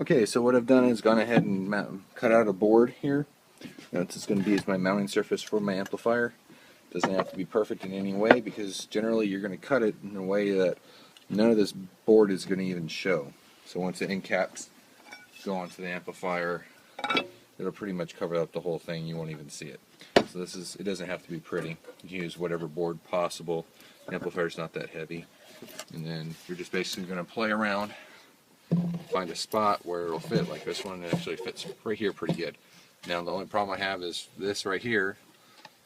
Okay, so what I've done is gone ahead and cut out a board here. This is going to be as my mounting surface for my amplifier. Doesn't have to be perfect in any way because generally you're going to cut it in a way that none of this board is going to even show. So once the end caps go onto the amplifier, it'll pretty much cover up the whole thing. You won't even see it. So it doesn't have to be pretty. You can use whatever board possible. The amplifier's not that heavy. And then you're just basically going to play around, find a spot where it'll fit. Like this one, it actually fits right here pretty good. Now the only problem I have is this right here.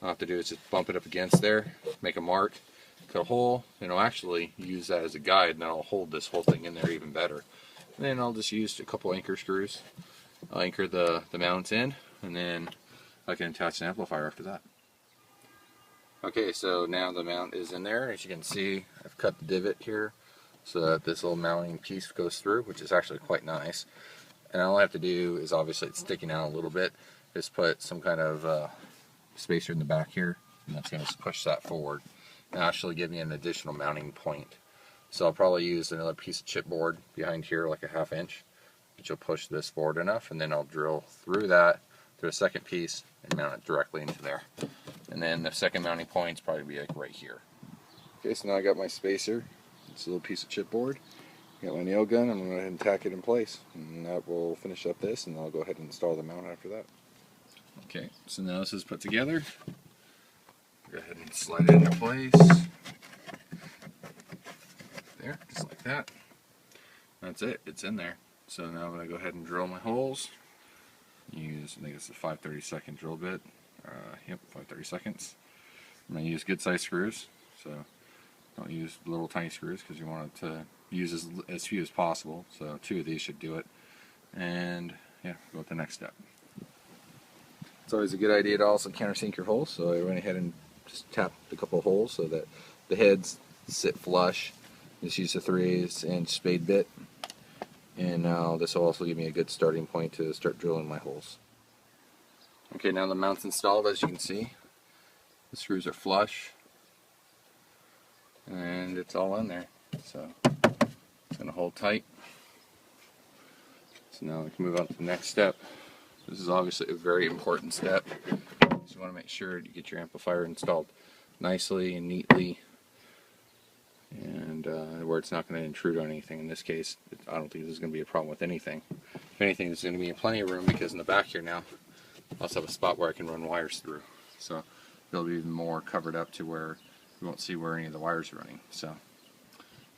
All I have to do is just bump it up against there, make a mark, cut a hole, and I'll actually use that as a guide, and then I'll hold this whole thing in there even better. And then I'll just use a couple anchor screws. I'll anchor the mounts in, and then I can attach an amplifier after that. Okay, so now the mount is in there. As you can see, I've cut the divot here so that this little mounting piece goes through, which is actually quite nice. And all I have to do is, obviously it's sticking out a little bit, just put some kind of spacer in the back here, and that's going to push that forward and actually give me an additional mounting point. So I'll probably use another piece of chipboard behind here, like a 1/2 inch, which will push this forward enough, and then I'll drill through that to a second piece and mount it directly into there. And then the second mounting point is probably be like right here. Okay, so now I got my spacer. It's a little piece of chipboard. Got my nail gun. I'm going to go ahead and tack it in place, and that will finish up this, and I'll go ahead and install the mount after that. Okay, so now this is put together. Go ahead and slide it into place. There, just like that. That's it, it's in there. So now I'm going to go ahead and drill my holes. Use, I think it's a 5/32 drill bit. Yep, 5/32. I'm going to use good size screws, so don't use little tiny screws because you want it to use as few as possible. So 2 of these should do it. And yeah, go with the next step. It's always a good idea to also countersink your holes, so I went ahead and just tapped a couple of holes so that the heads sit flush. Just use a 3/8" spade bit, and now this will also give me a good starting point to start drilling my holes. Okay, now the mount's installed. As you can see, the screws are flush, and it's all in there. So it's going to hold tight. So now we can move on to the next step. This is obviously a very important step. So you want to make sure you get your amplifier installed nicely and neatly, and where it's not going to intrude on anything. In this case, I don't think there's going to be a problem with anything. If anything, there's going to be plenty of room because in the back here now, I also have a spot where I can run wires through. So it'll be even more covered up to where you won't see where any of the wires are running. So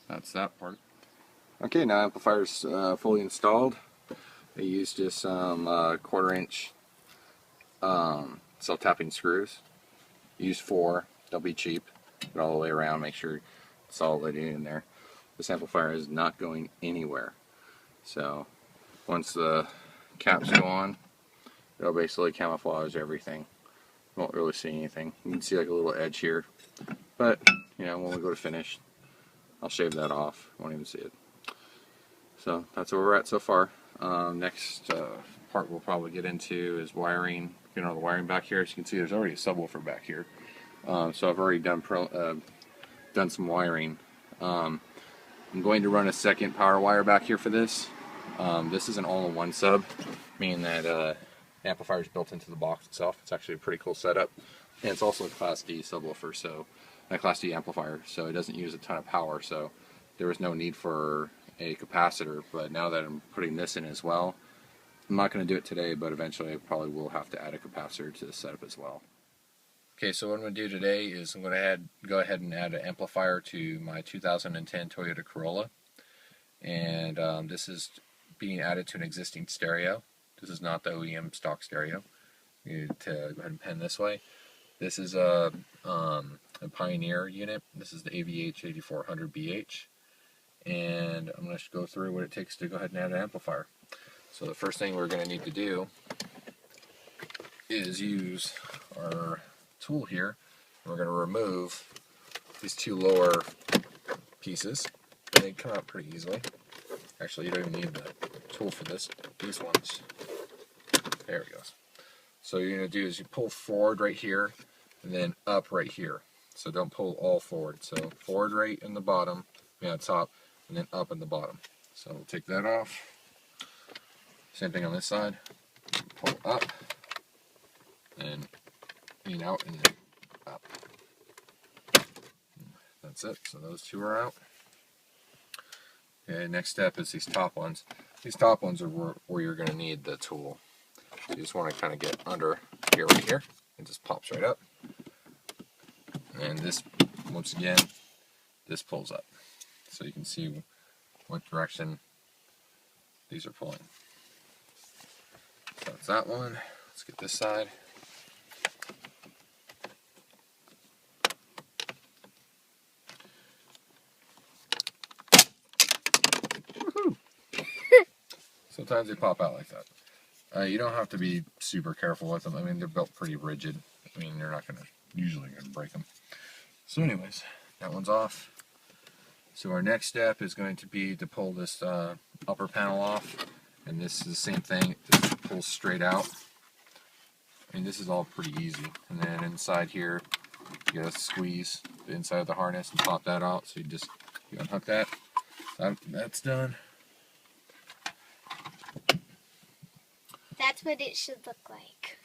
that's that part. Okay, now amplifier's fully installed. I used just some 1/4 inch self-tapping screws. Use 4, don't be cheap. Get all the way around, make sure it's solid in there. This amplifier is not going anywhere. So once the caps go on, it'll basically camouflage everything. You won't really see anything. You can see like a little edge here. But, you know, when we go to finish, I'll shave that off. You won't even see it. So that's where we're at so far. Next part we'll probably get into is wiring. Getting all the wiring back here. As you can see, there's already a subwoofer back here. So I've already done some wiring. I'm going to run a second power wire back here for this. This is an all-in-one sub, meaning that the amplifier is built into the box itself. It's actually a pretty cool setup, and it's also a Class D subwoofer, so a Class D amplifier, so it doesn't use a ton of power. So there was no need for a capacitor, but now that I'm putting this in as well, I'm not going to do it today, but eventually I probably will have to add a capacitor to the setup as well. Okay, so what I'm going to do today is I'm going to go ahead and add an amplifier to my 2010 Toyota Corolla, and this is being added to an existing stereo. This is not the OEM stock stereo. You need to go ahead and pen this way. This is a Pioneer unit. This is the AVH 8400BH. And I'm going to go through what it takes to go ahead and add an amplifier. So the first thing we're going to need to do is use our tool here. We're going to remove these 2 lower pieces. And they come out pretty easily. Actually, you don't even need the tool for this. These ones. There it goes. So what you're going to do is you pull forward right here and then up right here. So don't pull all forward. So forward right in the bottom, on top, and then up in the bottom. So we'll take that off. Same thing on this side. Pull up and lean out and then up. That's it. So those two are out. Okay, next step is these top ones. These top ones are where you're going to need the tool. So you just want to kind of get under here, right here. It just pops right up. And this, once again, this pulls up. So you can see what direction these are pulling. So that's that one. Let's get this side. Woohoo! Sometimes they pop out like that. You don't have to be super careful with them. I mean, they're built pretty rigid. I mean, you're not usually going to break them. So anyways, that one's off. So our next step is going to be to pull this upper panel off. And this is the same thing. It just pulls straight out. I mean, this is all pretty easy. And then inside here, you gotta squeeze the inside of the harness and pop that out. So you unhook that. That's done. That's what it should look like.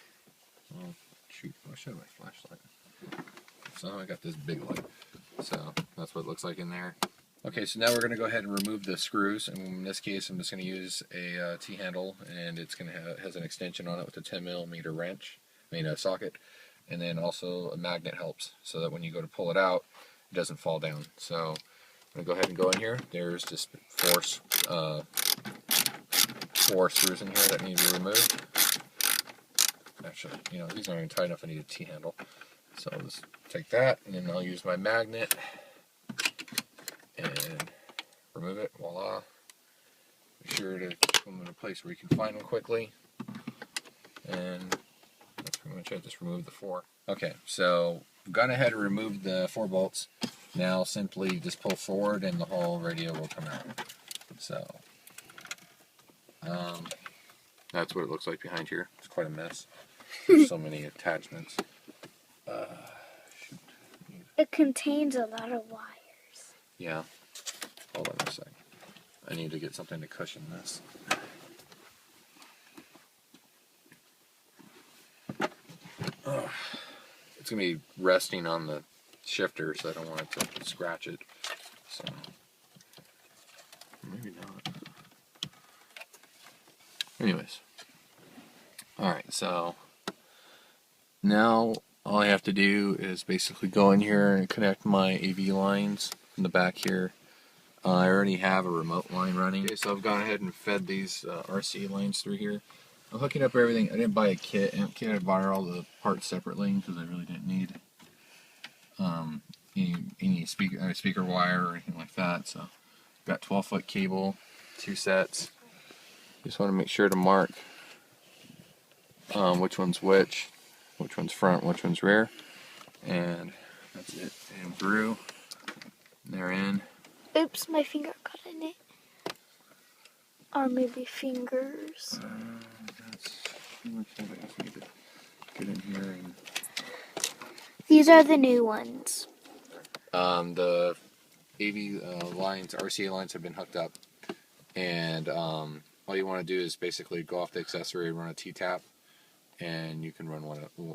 Oh, shoot, I should have my flashlight. So I got this big light. So that's what it looks like in there. Okay, so now we're going to go ahead and remove the screws. And in this case, I'm just going to use a T-handle, and it's going to has an extension on it with a 10mm wrench, a socket, and then also a magnet helps, so that when you go to pull it out, it doesn't fall down. So I'm going to go ahead and go in here. There's just four screws in here that need to be removed. Actually, these aren't even tight enough. I need a T-handle. So I'll just take that, and then I'll use my magnet and remove it. Voila. Be sure to put them in a place where you can find them quickly. And that's pretty much it. Just remove the four. Okay, so I've gone ahead and removed the 4 bolts. Now simply just pull forward and the whole radio will come out. So that's what it looks like behind here. It's quite a mess. There's so many attachments. It contains a lot of wires. Yeah. Hold on a second. I need to get something to cushion this. It's going to be resting on the shifter, so I don't want it to scratch it. So maybe not. Anyways. Alright, so now all I have to do is basically go in here and connect my AV lines in the back here. I already have a remote line running. Okay, so I've gone ahead and fed these RC lines through here. I'm hooking up everything. I didn't buy a kit. I bought all the parts separately because I really didn't need any speaker wire or anything like that. So I've got 12-foot cable, 2 sets. Just want to make sure to mark which one's which one's front, which one's rear, and that's it. And through, they're in. Oops, my finger got in it. Or maybe fingers. That's pretty much it. I just need to get in here and. These are the new ones. The AV lines, RCA lines have been hooked up, and all you want to do is basically go off the accessory and run a T-tap. And you can run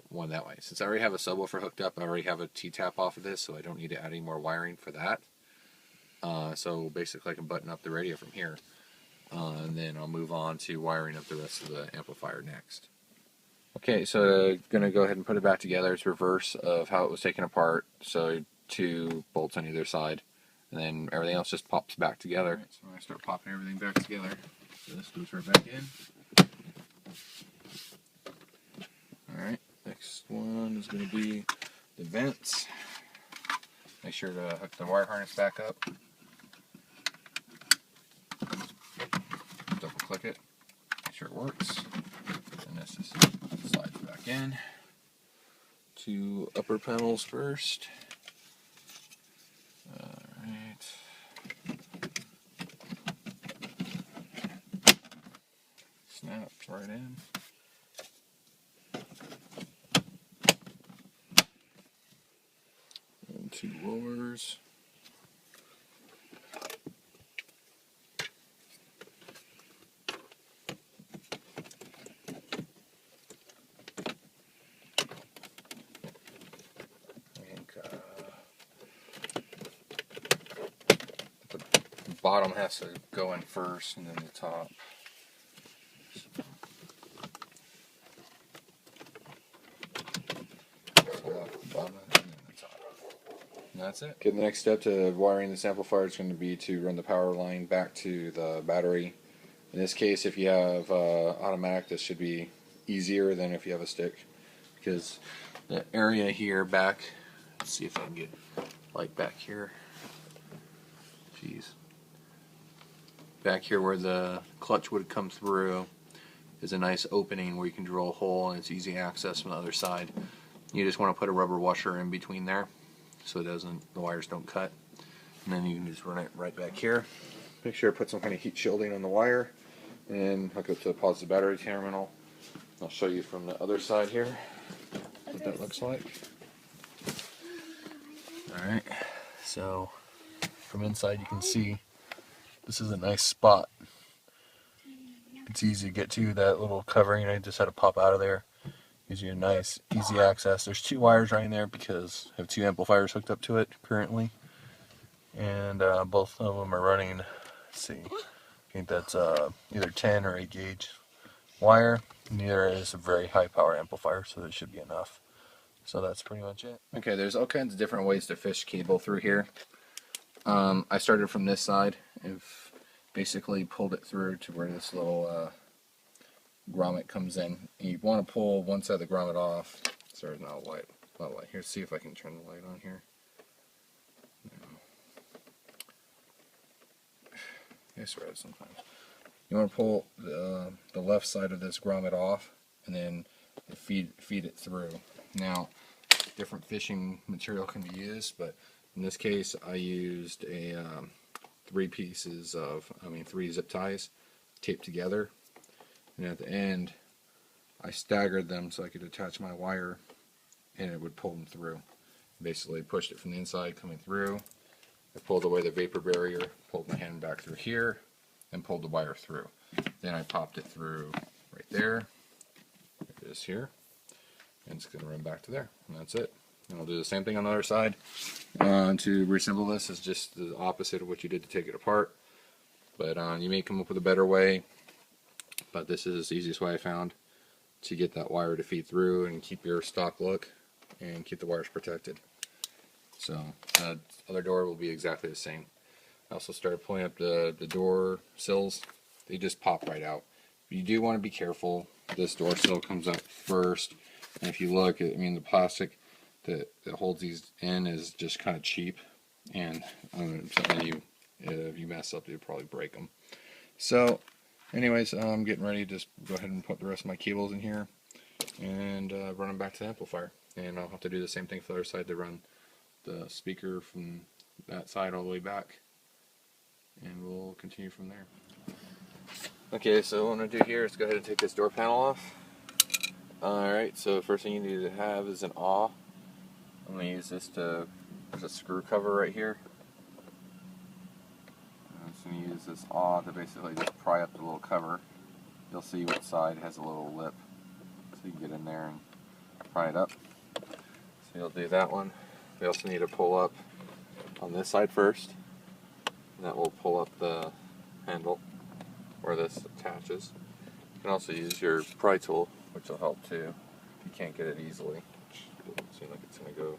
one that way. Since I already have a subwoofer hooked up, I already have a T-tap off of this, so I don't need to add any more wiring for that. So basically I can button up the radio from here. And then I'll move on to wiring up the rest of the amplifier next. Okay, so I'm going to go ahead and put it back together. It's reverse of how it was taken apart. So 2 bolts on either side. And then everything else just pops back together. Right, so I'm going to start popping everything back together. So this goes right back in. Alright, next one is going to be the vents. Make sure to hook the wire harness back up. Double click it, make sure it works. And this just slides back in. 2 upper panels first. Alright. Snaps right in. And 2 lowers. bottom has to go in first, and then the top. And that's it. Okay, the next step to wiring this amplifier is going to be to run the power line back to the battery. In this case, if you have automatic, this should be easier than if you have a stick, because the area here back, let's see if I can get light back here. Jeez. Back here where the clutch would come through is a nice opening where you can drill a hole, and it's easy access from the other side. You just want to put a rubber washer in between there so the wires don't cut. And then you can just run it right back here. Make sure to put some kind of heat shielding on the wire and hook it to the positive battery terminal. I'll show you from the other side here what that looks like. Alright, so from inside you can see this is a nice spot. It's easy to get to that little covering. I just had to pop out of there. Gives you a nice, easy access. There's 2 wires right in there because I have 2 amplifiers hooked up to it currently. And both of them are running, let's see, I think that's either 10 or 8 gauge wire. Neither is a very high power amplifier, so that should be enough. So that's pretty much it. Okay, there's all kinds of different ways to fish cable through here. I started from this side and basically pulled it through to where this little grommet comes in. And you want to pull one side of the grommet off. Sorry, not light. Not light. Here, see if I can turn the light on here. Yes, right. Sometimes you want to pull the left side of this grommet off, and then feed it through. Now, different fishing material can be used, but in this case, I used a 3 zip ties taped together, and at the end, I staggered them so I could attach my wire, and it would pull them through. Basically, pushed it from the inside coming through. I pulled away the vapor barrier, pulled my hand back through here, and pulled the wire through. Then I popped it through right there. It is here. And it's going to run back to there. And that's it. And I'll do the same thing on the other side. To reassemble this is just the opposite of what you did to take it apart. But you may come up with a better way. But this is the easiest way I found to get that wire to feed through and keep your stock look and keep the wires protected. So the other door will be exactly the same. I also started pulling up the door sills. They just pop right out. But you do want to be careful. This door sill comes up first. And if you look, the plastic that holds these in is just kind of cheap. And if you mess up, you'll probably break them. So anyways, I'm getting ready to just go ahead and put the rest of my cables in here and run them back to the amplifier. And I'll have to do the same thing for the other side to run the speaker from that side all the way back, and we'll continue from there. Okay, so what I'm going to do here is go ahead and take this door panel off. Alright, so the first thing you need to have is an awl. I'm going to use this there's a screw cover right here. I'm just going to use this awl to basically just pry up the little cover. You'll see which side has a little lip, so you can get in there and pry it up. So you'll do that one. We also need to pull up on this side first. And that will pull up the handle where this attaches. You can also use your pry tool, which will help too if you can't get it easily. Which doesn't seem like it's going to go.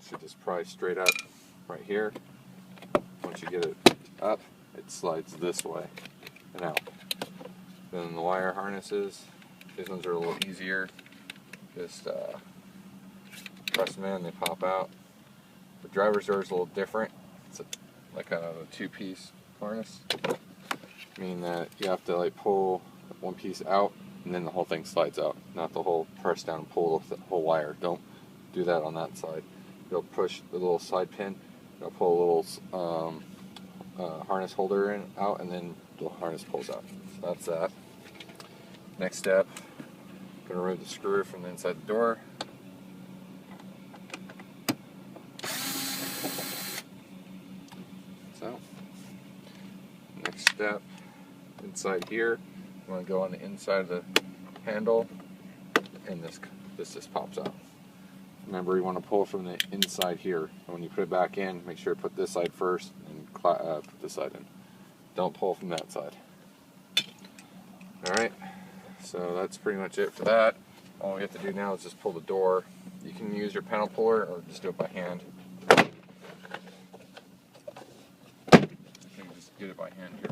Should just pry straight up right here. Once you get it up, it slides this way and out. Then the wire harnesses, these ones are a little easier. Just press them in, they pop out. The driver's door is a little different. It's like a 2-piece harness, meaning that you have to pull one piece out and then the whole thing slides out. Not the whole press down and pull the whole wire. Don't do that on that side. You'll push the little side pin, you'll pull a little harness holder out, and then the harness pulls out. So that's that. Next step, I'm going to remove the screw from the inside the door. So, next step, inside here, I'm going to go on the inside of the handle, and this this just pops out. Remember, you want to pull from the inside here. And when you put it back in, make sure to put this side first and put this side in. Don't pull from that side. Alright, so that's pretty much it for that. All we have to do now is just pull the door. You can use your panel puller or just do it by hand. You can just get it by hand here.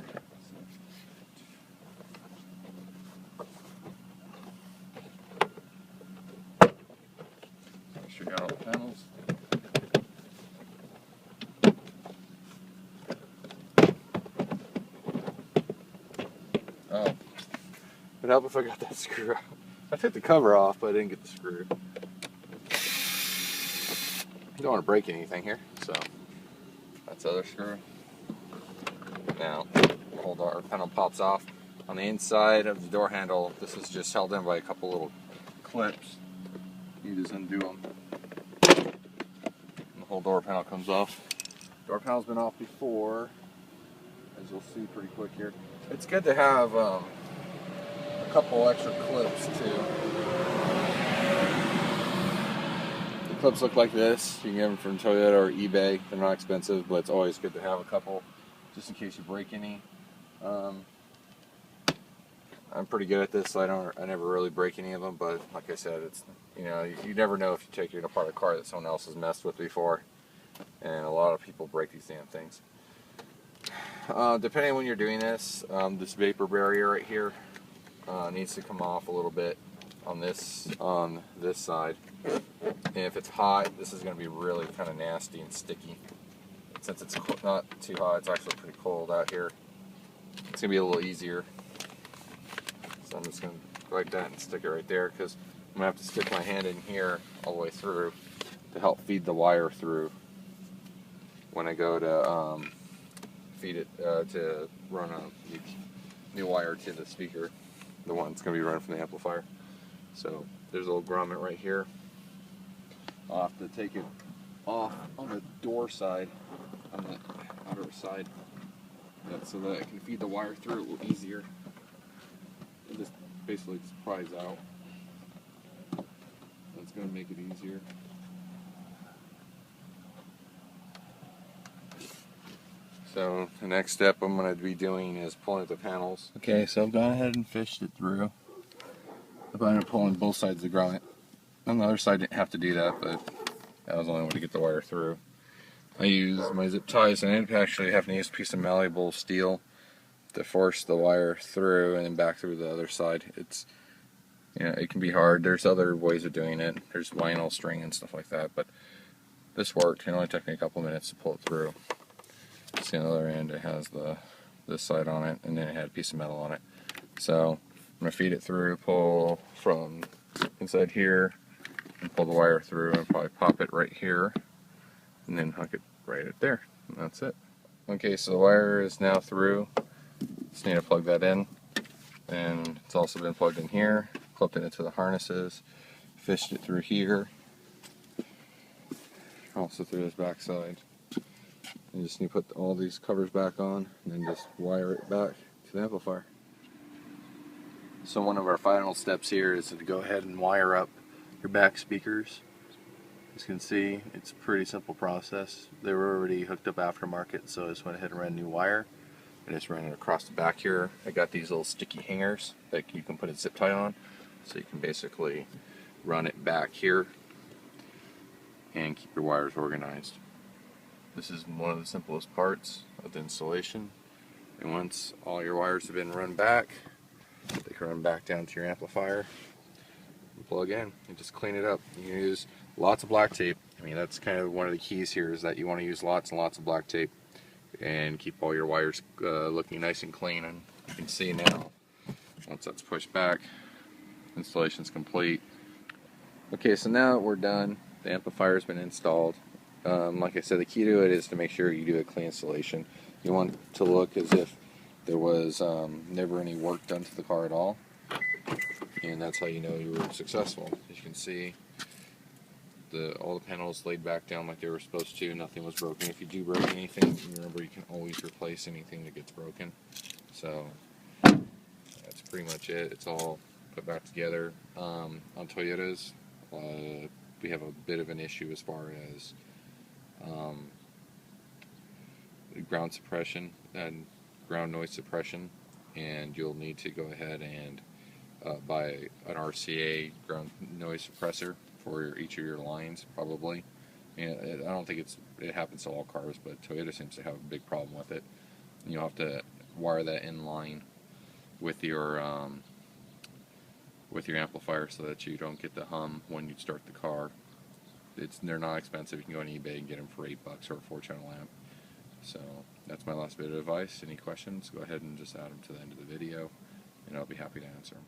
Make sure you got all the panels. Oh, it'd help if I got that screw out. I took the cover off, but I didn't get the screw. You don't want to break anything here, so that's the other screw. Now, the whole door panel pops off. On the inside of the door handle, this is just held in by a couple little clips. You just undo them. And the whole door panel comes off. Door panel's been off before, as you'll see pretty quick here. It's good to have a couple extra clips too. The clips look like this. You can get them from Toyota or eBay. They're not expensive, but it's always good to have a couple just in case you break any. I'm pretty good at this, so I never really break any of them. But like I said, it's you never know if you take it apart a car that someone else has messed with before, and a lot of people break these damn things. Depending on when you're doing this, this vapor barrier right here needs to come off a little bit on this side. And if it's hot, this is going to be really kind of nasty and sticky. Since it's not too hot, it's actually pretty cold out here. It's going to be a little easier. So I'm just going to go like that and stick it right there, because I'm going to have to stick my hand in here all the way through to help feed the wire through when I go to feed it to run a new wire to the speaker, the one that's going to be running from the amplifier. So there's a little grommet right here. I'll have to take it off on the door side, on the outer side, so that I can feed the wire through a little easier. And just basically just pries out. That's going to make it easier. So the next step I'm going to be doing is pulling at the panels. Okay, so I've gone ahead and fished it through. I've ended up pulling both sides of the grommet. On the other side I didn't have to do that, but that was the only way to get the wire through. I use my zip ties, and I ended up actually having to use a piece of malleable steel to force the wire through and then back through the other side. It's, it can be hard. There's other ways of doing it. There's vinyl string and stuff like that, but this worked. It only took me a couple minutes to pull it through. See, on the other end it has this side on it, and then it had a piece of metal on it. So I'm going to feed it through, pull from inside here, and pull the wire through, and probably pop it right here, and then hook it right at there, and that's it. Okay, so the wire is now through. Just need to plug that in, and it's also been plugged in here, clipped it into the harnesses, fished it through here, also through this back side. You just need to put all these covers back on, and then just wire it back to the amplifier. So one of our final steps here is to go ahead and wire up your back speakers. As you can see, it's a pretty simple process. They were already hooked up aftermarket, so I just went ahead and ran a new wire. I just ran it across the back here. I got these little sticky hangers that you can put a zip tie on, so you can basically run it back here and keep your wires organized. This is one of the simplest parts of the installation, and once all your wires have been run back, they can run back down to your amplifier and plug in and just clean it up. You can use lots of black tape. I mean, that's kind of one of the keys here, is that you want to use lots and lots of black tape and keep all your wires looking nice and clean. And you can see now, once that's pushed back, installation's complete. Okay, so now that we're done, the amplifier's been installed. Like I said, the key to it is to make sure you do a clean installation. You want it to look as if there was never any work done to the car at all, and that's how you know you were successful. As you can see, all the panels laid back down like they were supposed to. Nothing was broken. If you do break anything, remember you can always replace anything that gets broken. So that's pretty much it. It's all put back together. On Toyotas, we have a bit of an issue as far as ground suppression and ground noise suppression, and you'll need to go ahead and buy an RCA ground noise suppressor for each of your lines, probably. And I don't think it happens to all cars, but Toyota seems to have a big problem with it. And you'll have to wire that in line with your amplifier so that you don't get the hum when you start the car. They're not expensive. You can go on eBay and get them for $8 or a 4-channel amp. So that's my last bit of advice. Any questions, go ahead and just add them to the end of the video, and I'll be happy to answer them.